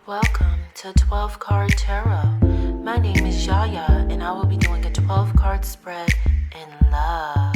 Welcome to 12 Card Tarot. My name is Yaya and I will be doing a 12 card spread in love.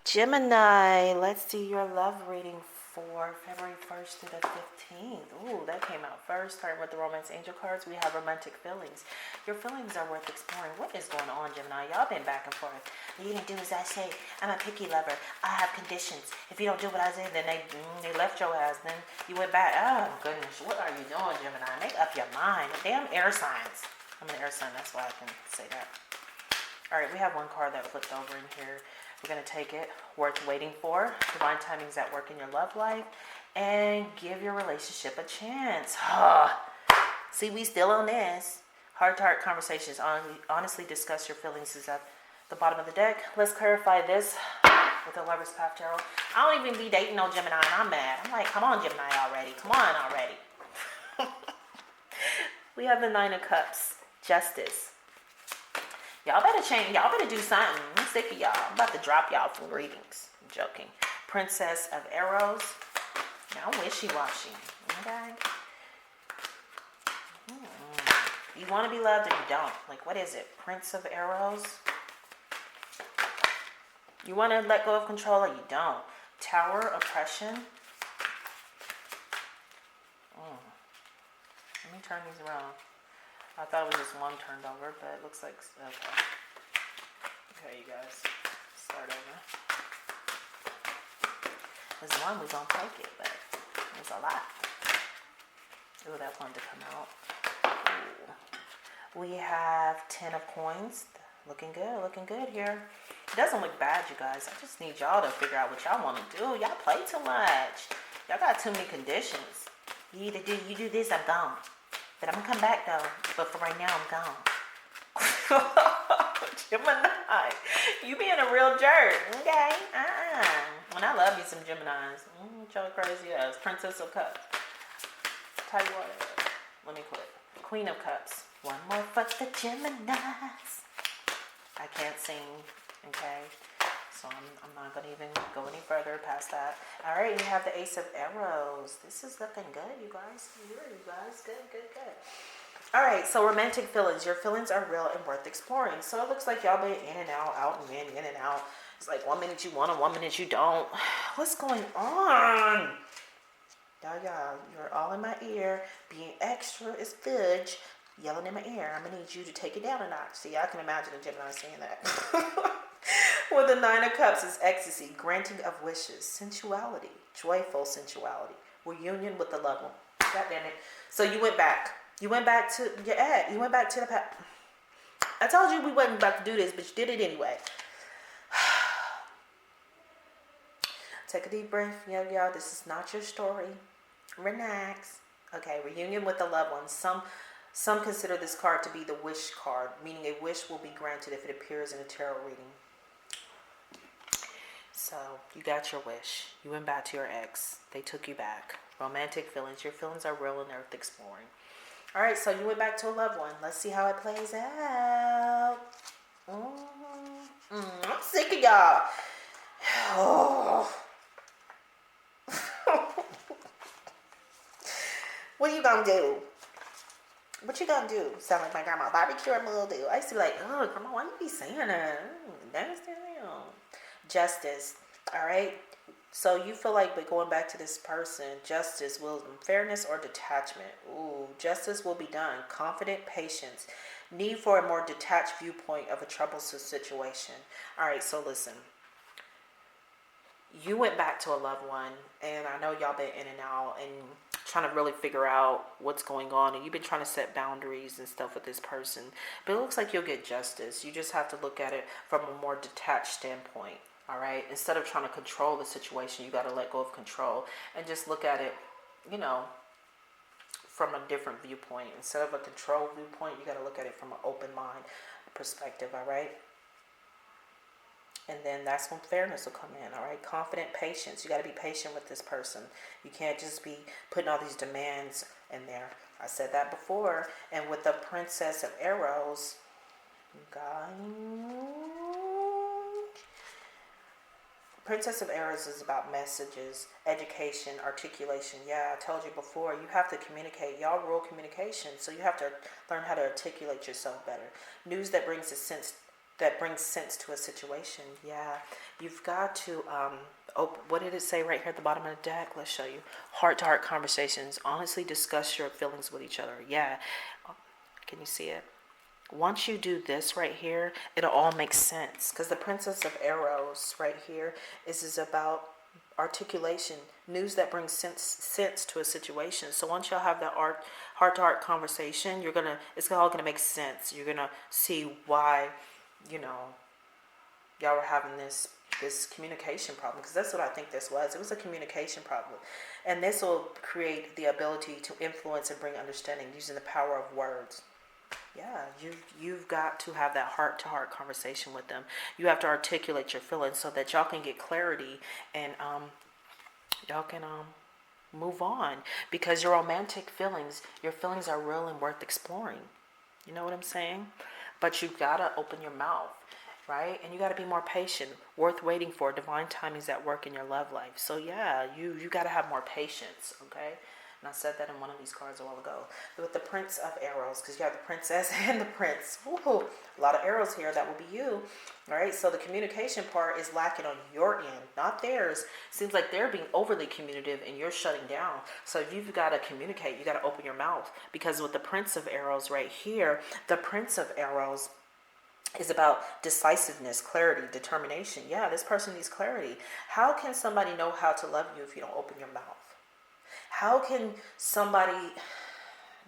Gemini, let's do your love reading for February 1st to the 15th. Ooh, that came out first. Starting with the romance angel cards, we have romantic feelings. Your feelings are worth exploring. What is going on, Gemini? Y'all been back and forth. You didn't do as I say. I'm a picky lover. I have conditions. If you don't do what I say, then they left your ass. Then you went back. Oh, goodness. What are you doing, Gemini? Make up your mind. Damn air signs. I'm an air sign. That's why I can say that. All right, we have one card that flipped over in here. We're going to take it. Worth waiting for. Divine timing's at work in your love life. And give your relationship a chance. See, we still on this. Heart-to-heart conversations. Honestly discuss your feelings is at the bottom of the deck. Let's clarify this with the Lover's Path Tarot. I don't even be dating no Gemini and I'm mad. I'm like, come on, Gemini already. Come on already. We have the Nine of Cups. Justice. Y'all better change. Y'all better do something. I'm sick of y'all. I'm about to drop y'all from readings. I'm joking. Princess of Arrows. Now I'm wishy-washy. Okay? You want to be loved or you don't. Like, what is it? Prince of Arrows. You want to let go of control or you don't. Tower, oppression. Let me turn these around. I thought it was just one turned over, but it looks like, okay. Okay, you guys, start over. There's one, we're going to take it, but there's a lot. Ooh, that wanted to come out. Ooh. We have 10 of coins. Looking good here. It doesn't look bad, you guys. I just need y'all to figure out what y'all want to do. Y'all play too much. Y'all got too many conditions. You do this, I'm gone. But I'm going to come back, though. But for right now, I'm gone. Gemini. You being a real jerk. Okay? And I love you some Geminis. Y'all crazy ass. Princess of Cups. Tell you what. Let me quit. Queen of Cups. One more for the Geminis. I can't sing. Okay? So I'm not going to even go any further past that. All right, we have the Ace of Arrows. This is looking good, you guys. Here, you guys. Good. All right, so romantic feelings. Your feelings are real and worth exploring. So it looks like y'all been in and out and in and out. It's like 1 minute you want and 1 minute you don't. What's going on? Y'all, you're all in my ear. Being extra is fudge. Yelling in my ear. I'm going to need you to take it down a notch. See, I can imagine a Gemini saying that. Well, the Nine of Cups is ecstasy, granting of wishes, sensuality, joyful sensuality, reunion with the loved one. God damn it. So you went back. You went back to your ad. You went back to the past. I told you we wasn't about to do this, but you did it anyway. Take a deep breath. Y'all, this is not your story. Relax. Okay, reunion with the loved one. Some consider this card to be the wish card, meaning a wish will be granted if it appears in a tarot reading. So, you got your wish. You went back to your ex. They took you back. Romantic feelings. Your feelings are real and worth exploring. All right, so you went back to a loved one. Let's see how it plays out. I'm sick of y'all. Oh. What are you gonna do? What you gonna do? Sound like my grandma. Barbecue or mildew. I used to be like, oh, grandma, why you be saying that? That's the real. Justice. All right. So you feel like by going back to this person, justice, will, fairness or detachment. Ooh, justice will be done. Confident patience. Need for a more detached viewpoint of a troublesome situation. All right. So listen. You went back to a loved one, and I know y'all been in and out and trying to really figure out what's going on, and you've been trying to set boundaries and stuff with this person, but it looks like you'll get justice. You just have to look at it from a more detached standpoint. All right, instead of trying to control the situation, you got to let go of control and just look at it, from a different viewpoint. Instead of a control viewpoint, you got to look at it from an open mind perspective. All right. And then that's when fairness will come in, all right? Confident patience. You got to be patient with this person. You can't just be putting all these demands in there. I said that before. And with the Princess of Arrows, guys, Princess of Arrows is about messages, education, articulation. Yeah, I told you before, you have to communicate. Y'all rule communication, so you have to learn how to articulate yourself better. News that brings sense to a situation. Yeah, you've got to what did it say right here at the bottom of the deck? Let's show you. Heart-to-heart conversations. Honestly discuss your feelings with each other. Yeah. Can you see it? Once you do this right here, it'll all make sense. Because the Princess of Arrows right here is about articulation, news that brings sense to a situation. So once y'all have that heart-to-heart conversation, it's all gonna make sense. You're gonna see why, y'all were having this communication problem, because that's what I think this was. It was a communication problem, and this will create the ability to influence and bring understanding using the power of words. Yeah, you've got to have that heart-to-heart conversation with them. You have to articulate your feelings so that y'all can get clarity, and y'all can move on, because your feelings are real and worth exploring. You know what I'm saying? But you've got to open your mouth, right? And you got to be more patient, worth waiting for. Divine timing's at work in your love life. So yeah, you got to have more patience, okay? And I said that in one of these cards a while ago. With the Prince of Arrows, because you have the princess and the prince. Woo-hoo. A lot of arrows here. That will be you. All right. So the communication part is lacking on your end, not theirs. Seems like they're being overly communicative and you're shutting down. So you've got to communicate. You got to open your mouth. Because with the Prince of Arrows right here, the Prince of Arrows is about decisiveness, clarity, determination. Yeah, this person needs clarity. How can somebody know how to love you if you don't open your mouth? How can somebody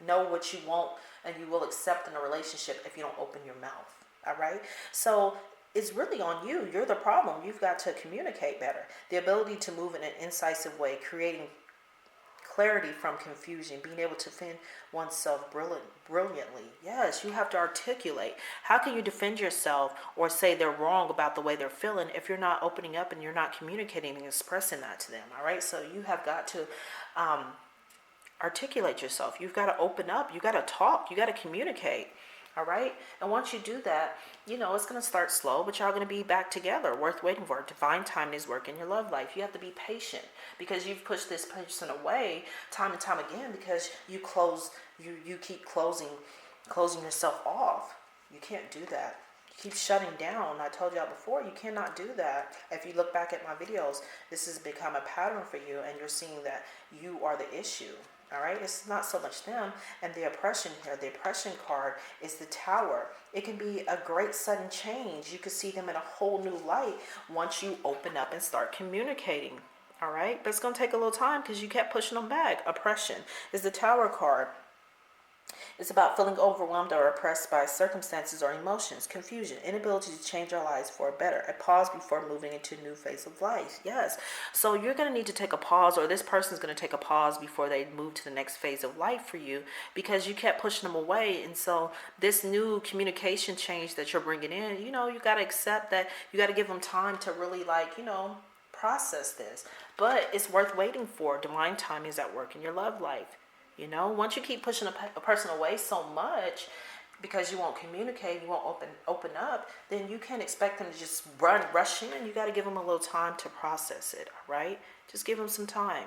know what you want and you will accept in a relationship if you don't open your mouth? All right. So it's really on you. You're the problem. You've got to communicate better. The ability to move in an incisive way, creating clarity from confusion, being able to defend oneself brilliantly. Yes, you have to articulate. How can you defend yourself or say they're wrong about the way they're feeling if you're not opening up and you're not communicating and expressing that to them? All right. So you have got to articulate yourself. You've got to open up. You got to talk. You got to communicate. All right. And once you do that, it's going to start slow, but y'all going to be back together. Worth waiting for. Divine timing is work in your love life. You have to be patient, because you've pushed this person away time and time again, because you keep closing yourself off. You can't do that. You keep shutting down. I told y'all before, you cannot do that. If you look back at my videos, this has become a pattern for you, and you're seeing that you are the issue. All right, it's not so much them. And the oppression here, the oppression card is the Tower. It can be a great sudden change. You can see them in a whole new light once you open up and start communicating. All right, but it's going to take a little time because you kept pushing them back. Oppression is the Tower card. It's about feeling overwhelmed or oppressed by circumstances or emotions, confusion, inability to change our lives for a better, a pause before moving into a new phase of life. Yes. So you're going to need to take a pause, or this person's going to take a pause before they move to the next phase of life for you, because you kept pushing them away. And so this new communication change that you're bringing in, you got to accept that. You got to give them time to really process this. But it's worth waiting for. Divine timing is at work in your love life. Once you keep pushing a person away so much because you won't communicate, you won't open up, then you can't expect them to just rush in. You got to give them a little time to process it, all right? Just give them some time.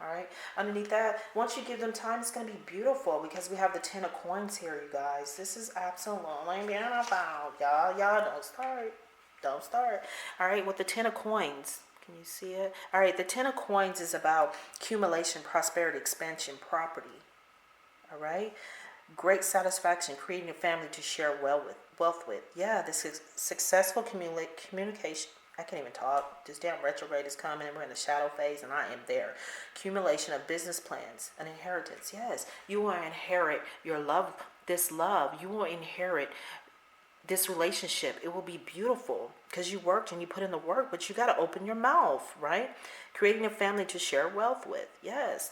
All right. Underneath that, once you give them time, it's going to be beautiful, because we have the 10 of Coins here, you guys. This is absolutely beautiful. Y'all don't start. Don't start. All right, with the 10 of Coins. Can you see it? All right, the 10 of Coins is about accumulation, prosperity, expansion, property. All right? Great satisfaction, creating a family to share wealth with. Yeah, this is successful communication. I can't even talk. This damn retrograde is coming, and we're in the shadow phase, and I am there. Accumulation of business plans, an inheritance. Yes, you will inherit your love, this love. You will inherit this relationship. It will be beautiful because you worked and you put in the work, but you got to open your mouth, right? Creating a family to share wealth with. Yes.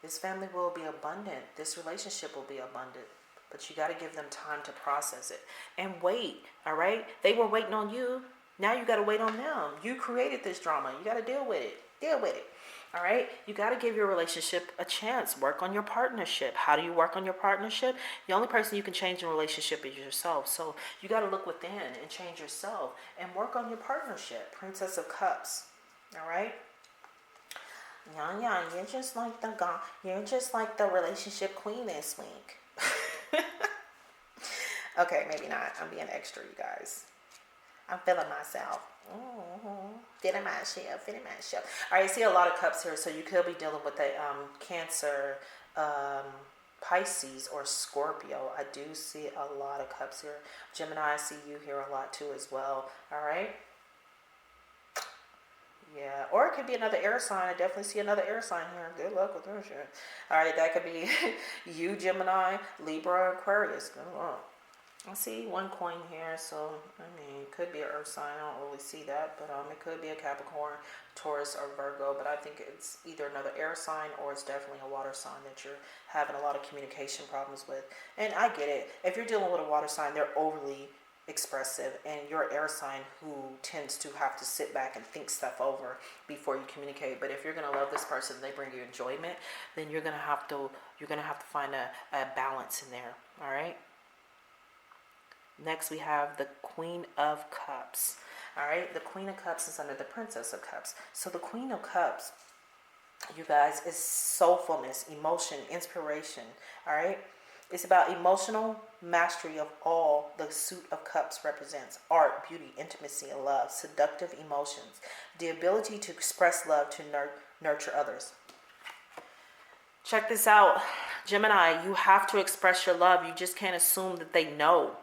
This family will be abundant. This relationship will be abundant, but you got to give them time to process it and wait. All right. They were waiting on you. Now you got to wait on them. You created this drama. You got to deal with it. Deal with it. All right, you got to give your relationship a chance. Work on your partnership. How do you work on your partnership? The only person you can change in a relationship is yourself. So you got to look within and change yourself and work on your partnership. Princess of Cups. All right. Yeah, you're just like the relationship queen this week. Okay, maybe not. I'm being extra, you guys. I'm feeling myself. Feeling myself. All right, I see a lot of cups here, so you could be dealing with a Cancer, Pisces, or Scorpio. I do see a lot of cups here. Gemini, I see you here a lot too as well. All right. Yeah, or it could be another air sign. I definitely see another air sign here. Good luck with that shit. All right, that could be you, Gemini, Libra, Aquarius. Good luck. I see one coin here, so I mean, it could be an earth sign. I don't really see that, but it could be a Capricorn, Taurus, or Virgo. But I think it's either another air sign or it's definitely a water sign that you're having a lot of communication problems with. And I get it. If you're dealing with a water sign, they're overly expressive, and you're an air sign who tends to have to sit back and think stuff over before you communicate. But if you're gonna love this person, they bring you enjoyment, then you're gonna have to find a balance in there. All right. Next, we have the Queen of Cups. All right, the Queen of Cups is under the Princess of Cups. So the Queen of Cups, you guys, is soulfulness, emotion, inspiration. All right, it's about emotional mastery of all the Suit of Cups represents: art, beauty, intimacy, and love, seductive emotions, the ability to express love to nurture others. Check this out, Gemini, you have to express your love. You just can't assume that they know.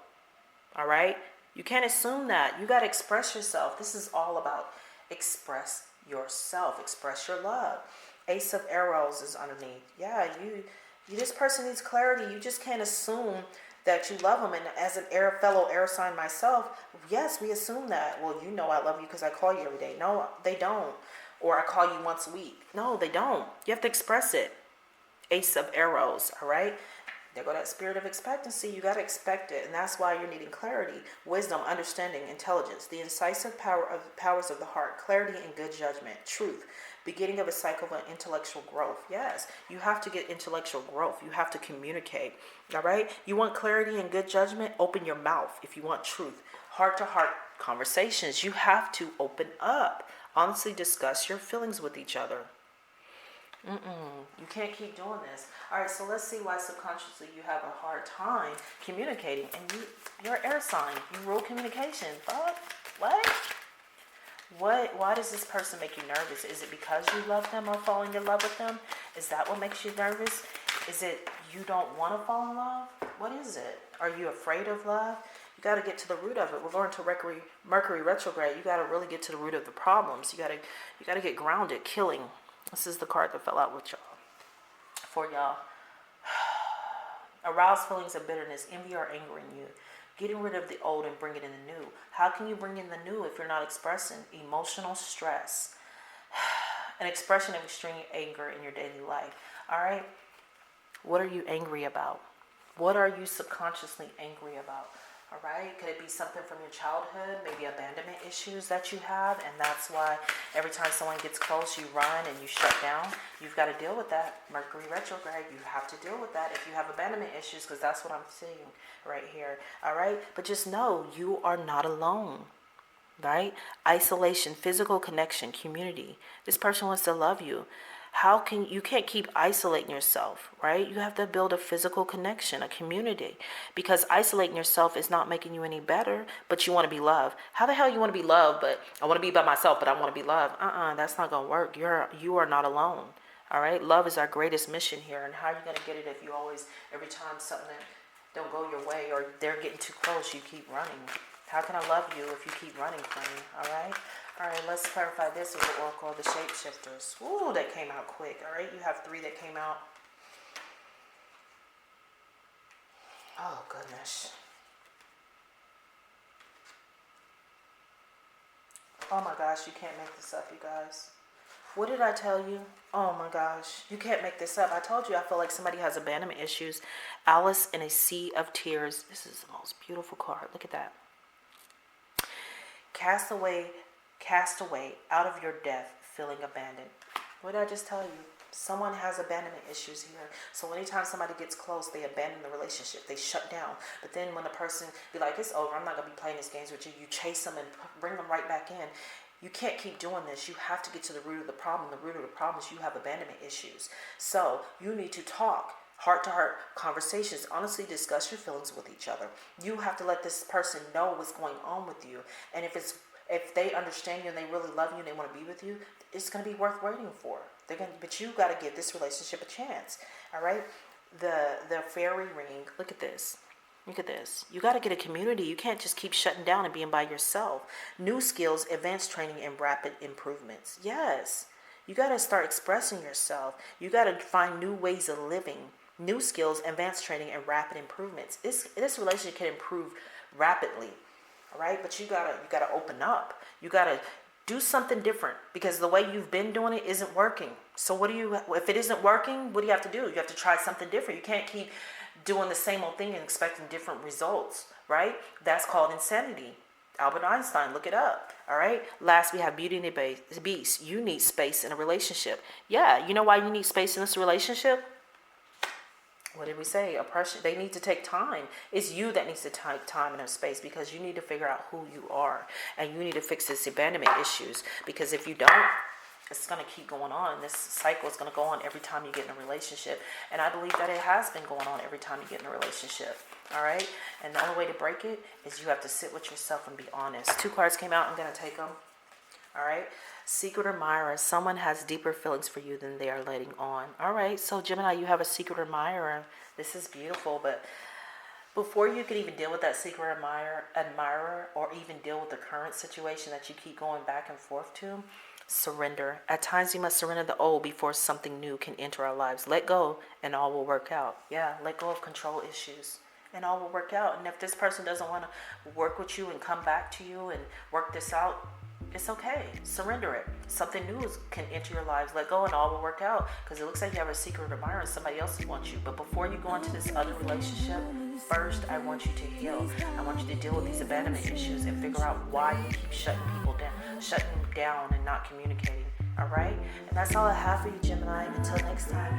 All right, you can't assume that. You got to express yourself. This is all about express yourself, express your love. Ace of Arrows is underneath. Yeah, you this person needs clarity. You just can't assume that you love them. And as an fellow air sign myself, yes, we assume that. Well, you know I love you because I call you every day. No, they don't. Or I call you once a week. No, they don't. You have to express it. Ace of Arrows. All right. There go that spirit of expectancy. You got to expect it. And that's why you're needing clarity, wisdom, understanding, intelligence, the incisive powers of the heart, clarity and good judgment, truth, beginning of a cycle of intellectual growth. Yes, you have to get intellectual growth. You have to communicate. All right. You want clarity and good judgment? Open your mouth. If you want truth, heart to heart conversations, you have to open up. Honestly discuss your feelings with each other. You can't keep doing this. All right, so let's see why subconsciously you have a hard time communicating. And you're an air sign. You rule communication. But what? Why does this person make you nervous? Is it because you love them or falling in love with them? Is that what makes you nervous? Is it you don't want to fall in love? What is it? Are you afraid of love? You got to get to the root of it. We're going to Mercury retrograde. You got to really get to the root of the problems. You got to get grounded. Killing. This is the card that fell out with y'all. For y'all. Arouse feelings of bitterness, envy, or anger in you. Getting rid of the old and bringing in the new. How can you bring in the new if you're not expressing? Emotional stress. An expression of extreme anger in your daily life. All right? What are you angry about? What are you subconsciously angry about? All right, could it be something from your childhood, maybe abandonment issues that you have, and that's why every time someone gets close, you run and you shut down? You've got to deal with that. Mercury retrograde, you have to deal with that if you have abandonment issues, because that's what I'm seeing right here. All right, but just know you are not alone. Right? Isolation, physical connection, community. This person wants to love you. You can't keep isolating yourself, right? You have to build a physical connection, a community, because isolating yourself is not making you any better, but you want to be loved. How the hell you want to be loved, but I want to be by myself, but I want to be loved? That's not going to work. You are not alone. All right. Love is our greatest mission here. And how are you going to get it if you always, every time something don't go your way or they're getting too close, you keep running? How can I love you if you keep running from me? All right. All right, let's clarify this with the Oracle of the Shapeshifters. Ooh, that came out quick. All right, you have 3 that came out. Oh, goodness. Oh, my gosh, you can't make this up, you guys. What did I tell you? Oh, my gosh, you can't make this up. I told you I feel like somebody has abandonment issues. Alice in a Sea of Tears. This is the most beautiful card. Look at that. Cast away out of your death, feeling abandoned. What did I just tell you? Someone has abandonment issues here. So anytime somebody gets close, they abandon the relationship. They shut down. But then when the person be like, it's over, I'm not going to be playing these games with you, you chase them and bring them right back in. You can't keep doing this. You have to get to the root of the problem. The root of the problem is you have abandonment issues. So you need to talk. Heart-to-heart conversations. Honestly discuss your feelings with each other. You have to let this person know what's going on with you. And if they understand you and they really love you and they want to be with you, it's going to be worth waiting for. But you got to give this relationship a chance. All right? The fairy ring. Look at this. Look at this. You got to get a community. You can't just keep shutting down and being by yourself. New skills, advanced training, and rapid improvements. Yes. You got to start expressing yourself. You got to find new ways of living. New skills, advanced training, and rapid improvements. This relationship can improve rapidly. All right? But you gotta open up. You gotta do something different, because the way you've been doing it isn't working. So if it isn't working, what do you have to do? You have to try something different. You can't keep doing the same old thing and expecting different results, right? That's called insanity. Albert Einstein, look it up. All right. Last, we have Beauty and the Beast. You need space in a relationship. Yeah. You know why you need space in this relationship? What did we say? Oppression. They need to take time. It's you that needs to take time and space, because you need to figure out who you are, and you need to fix this abandonment issues, because if you don't, it's going to keep going on. This cycle is going to go on every time you get in a relationship, and I believe that it has been going on every time you get in a relationship. All right. And the only way to break it is you have to sit with yourself and be honest. 2 cards came out. I'm going to take them. All right. Secret admirer. Someone has deeper feelings for you than they are letting on. All right. So Gemini, you have a secret admirer. This is beautiful. But before you can even deal with that secret admirer, or even deal with the current situation that you keep going back and forth to, surrender. At times you must surrender the old before something new can enter our lives. Let go and all will work out. Yeah. Let go of control issues and all will work out. And if this person doesn't want to work with you and come back to you and work this out, it's okay. Surrender it. Something new can enter your lives. Let go and all will work out. Because it looks like you have a secret admirer and somebody else wants you. But before you go into this other relationship, first I want you to heal. I want you to deal with these abandonment issues and figure out why you keep shutting down and not communicating. All right? And that's all I have for you, Gemini. Until next time,